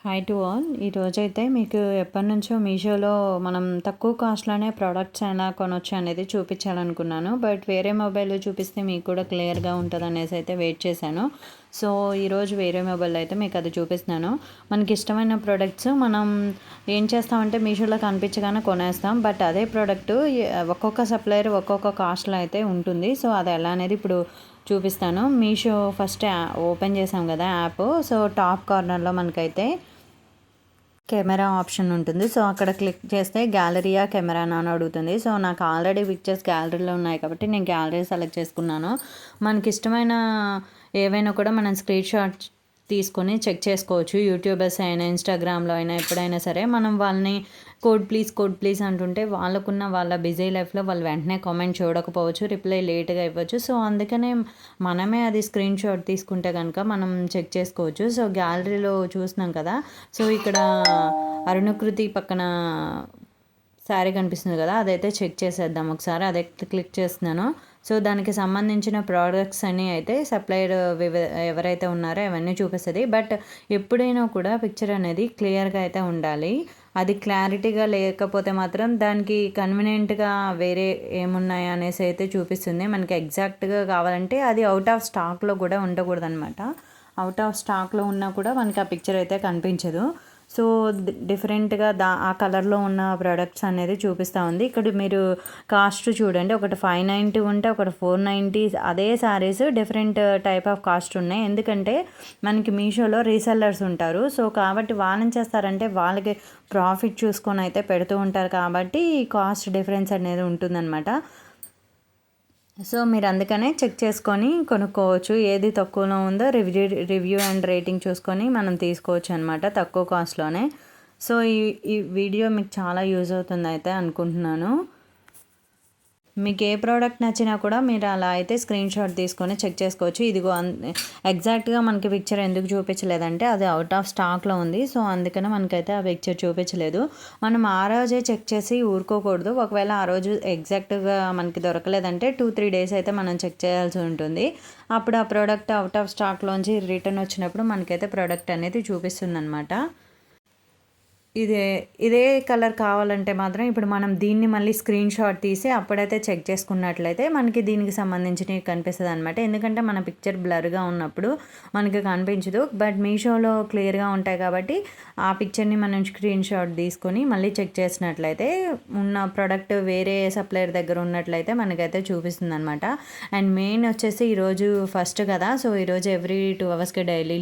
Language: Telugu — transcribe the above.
Hi to all. ఈరోజైతే మీకు ఎప్పటినుంచో మీషోలో మనం తక్కువ కాస్ట్లోనే ప్రోడక్ట్స్ ఎలా కొనొచ్చు అనేది చూపించాలనుకున్నాను. బట్ వేరే మొబైల్లో చూపిస్తే మీకు కూడా క్లియర్గా ఉంటుంది అనేసి అయితే వెయిట్ చేశాను. సో ఈరోజు వేరే మొబైల్లో అయితే మీకు అది చూపిస్తున్నాను. మనకి ఇష్టమైన ప్రోడక్ట్స్ మనం ఏం చేస్తామంటే మీషోలో కనిపించగానే కొనేస్తాం. బట్ అదే ప్రోడక్ట్ ఒక్కొక్క సప్లయర్ ఒక్కొక్క కాస్ట్లో అయితే ఉంటుంది. సో అది ఎలా అనేది ఇప్పుడు చూపిస్తాను. మీషో ఫస్ట్ ఓపెన్ చేసాం కదా యాప్. సో టాప్ కార్నర్లో మనకైతే కెమెరా ఆప్షన్ ఉంటుంది. సో అక్కడ క్లిక్ చేస్తే గ్యాలరీయా కెమెరానా అని అడుగుతుంది. సో నాకు ఆల్రెడీ పిక్చర్స్ గ్యాలరీలో ఉన్నాయి కాబట్టి నేను గ్యాలరీ సెలెక్ట్ చేసుకున్నాను. మనకి ఇష్టమైన ఏవైనా కూడా మనం స్క్రీన్ షాట్ తీసుకొని చెక్ చేసుకోవచ్చు. యూట్యూబర్స్ అయినా ఇన్స్టాగ్రామ్లో అయినా ఎప్పుడైనా సరే మనం వాళ్ళని కోడ్ ప్లీజ్ అంటుంటే వాళ్ళకున్న వాళ్ళ బిజీ లైఫ్లో వాళ్ళు వెంటనే కామెంట్ చూడకపోవచ్చు, రిప్లై లేట్గా ఇవ్వచ్చు. సో అందుకనే మనమే అది స్క్రీన్ షాట్ తీసుకుంటే కనుక మనం చెక్ చేసుకోవచ్చు. సో గ్యాలరీలో చూస్తున్నాం కదా. సో ఇక్కడ అరుణకృతి పక్కన శారీ కనిపిస్తుంది కదా, అదైతే చెక్ చేసేద్దాం ఒకసారి. అదే క్లిక్ చేస్తున్నాను. సో దానికి సంబంధించిన ప్రోడక్ట్స్ అన్నీ అయితే సప్లయర్ ఎవరైతే ఉన్నారో అవన్నీ చూపిస్తుంది. బట్ ఎప్పుడైనా కూడా పిక్చర్ అనేది క్లియర్గా అయితే ఉండాలి. అది క్లారిటీగా లేకపోతే మాత్రం దానికి కన్వీనియంట్గా వేరే ఏమున్నాయి అనేసి అయితే చూపిస్తుంది. మనకి ఎగ్జాక్ట్గా కావాలంటే అది అవుట్ ఆఫ్ స్టాక్లో కూడా ఉండకూడదు అనమాట. అవుట్ ఆఫ్ స్టాక్లో ఉన్నా కూడా మనకి ఆ పిక్చర్ అయితే కనిపించదు. సో డిఫరెంట్గా ఆ కలర్లో ఉన్న ప్రోడక్ట్స్ అనేది చూపిస్తూ ఉంది. ఇక్కడ మీరు కాస్ట్ చూడండి, ఒకటి 590 ఉంటే ఒకటి 490. అదే saris different type of cost ఉన్నాయి. ఎందుకంటే మనకి మీషోలో రీసెల్లర్స్ ఉంటారు. సో కాబట్టి వాళ్ళని చేస్తారంటే వాళ్ళకి ప్రాఫిట్ చూసుకొని అయితే పెడుతూ ఉంటారు కాబట్టి కాస్ట్ డిఫరెన్స్ అనేది ఉంటుందన్నమాట. సో మీరు అందుకనే చెక్ చేసుకొని కొనుక్కోవచ్చు. ఏది తక్కువలో ఉందో రివ్యూ అండ్ రేటింగ్ చూసుకొని మనం తీసుకోవచ్చు అనమాట తక్కువ కాస్ట్లోనే. సో ఈ వీడియో మీకు చాలా యూజ్ అవుతుంది అయితే అనుకుంటున్నాను. మీకు ఏ ప్రోడక్ట్ నచ్చినా కూడా మీరు అలా అయితే స్క్రీన్ షాట్ తీసుకొని చెక్ చేసుకోవచ్చు. ఇదిగో ఎగ్జాక్ట్గా మనకి పిక్చర్ ఎందుకు చూపించలేదంటే అది అవుట్ ఆఫ్ స్టాక్లో ఉంది. సో అందుకనే మనకైతే ఆ పిక్చర్ చూపించలేదు. మనం ఆ రోజే చెక్ చేసి ఊరుకోకూడదు. ఒకవేళ ఆ రోజు ఎగ్జాక్ట్గా మనకి దొరకలేదంటే 2-3 డేస్ అయితే మనం చెక్ చేయాల్సి ఉంటుంది. అప్పుడు ఆ ప్రోడక్ట్ అవుట్ ఆఫ్ స్టాక్లోంచి రిటర్న్ వచ్చినప్పుడు మనకైతే ప్రోడక్ట్ అనేది చూపిస్తుంది అనమాట. ఇదే కలర్ కావాలంటే మాత్రం ఇప్పుడు మనం దీన్ని మళ్ళీ స్క్రీన్ షాట్ తీసి అప్పుడైతే చెక్ చేసుకున్నట్లయితే మనకి దీనికి సంబంధించినవి కనిపిస్తుంది అనమాట. ఎందుకంటే మన పిక్చర్ బ్లర్గా ఉన్నప్పుడు మనకి కనిపించదు. బట్ మీషోలో క్లియర్గా ఉంటాయి కాబట్టి ఆ పిక్చర్ని మనం స్క్రీన్ షాట్ తీసుకొని మళ్ళీ చెక్ చేసినట్లయితే ఉన్న ప్రోడక్ట్ వేరే సప్లయర్ దగ్గర ఉన్నట్లయితే మనకైతే చూపిస్తుంది అనమాట. అండ్ మెయిన్ వచ్చేసి ఈరోజు ఫస్ట్ కదా. సో ఈరోజు ఎవ్రీ 2 అవర్స్కి డైలీ